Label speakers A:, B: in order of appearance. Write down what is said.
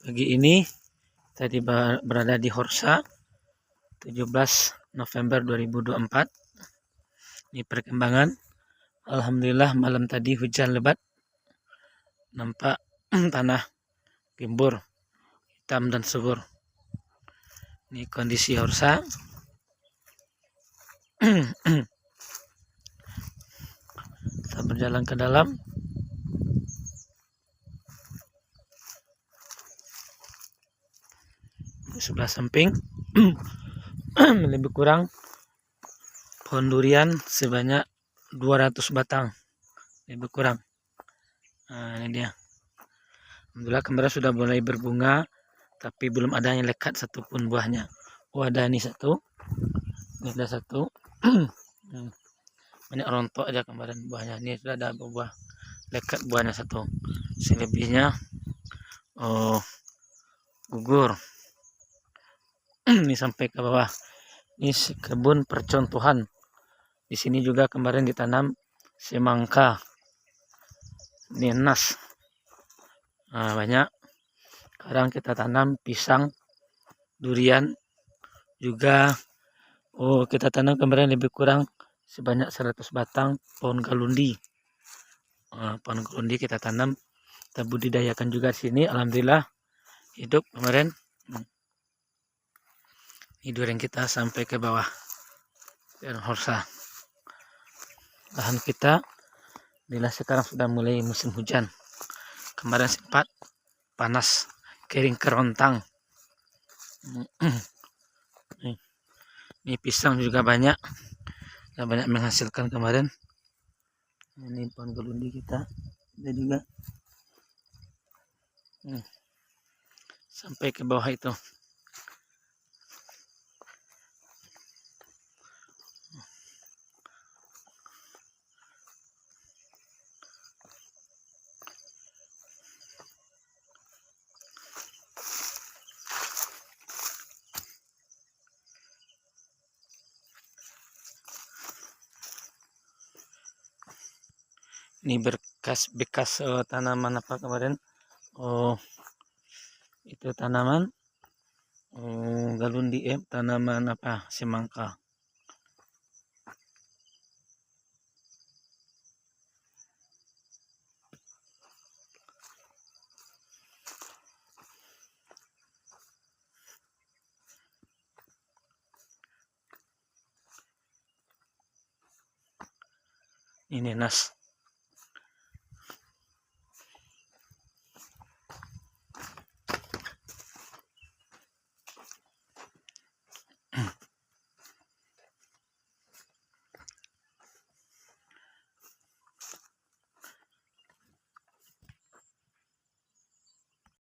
A: Pagi ini tadi berada di Horsa 17 November 2024. Ini perkembangan. Alhamdulillah malam tadi hujan lebat. Nampak tanah gembur, hitam dan subur. Ini kondisi Horsa. Kita berjalan ke dalam. Di sebelah samping lebih kurang pohon durian sebanyak 200 batang, lebih kurang. Nah, ini dia. Alhamdulillah kemarin sudah mulai berbunga, tapi belum ada yang lekat satupun buahnya. Oh, ada ini satu, ini ada satu. Banyak rontok aja kemarin buahnya. Ini sudah ada buah lekat buahnya satu. Selebihnya gugur. Ini sampai ke bawah. Ini kebun percontohan. Di sini juga kemarin ditanam semangka. Ini nas. Nah, banyak. Sekarang kita tanam pisang, durian, juga kita tanam kemarin lebih kurang sebanyak 100 batang pohon galundi. Pohon galundi kita tanam, kita budidayakan juga di sini. Alhamdulillah hidup kemarin. Ini durian kita sampai ke bawah dan Horsa. Lahan kita bila sekarang sudah mulai musim hujan. Kemarin sempat panas, kering kerontang. Ini pisang juga banyak menghasilkan kemarin. Ini pohon galundi kita ada juga sampai ke bawah itu. Ini bekas tanaman apa kemarin? Itu tanaman galundi, tanaman apa? Semangka. Ini nas.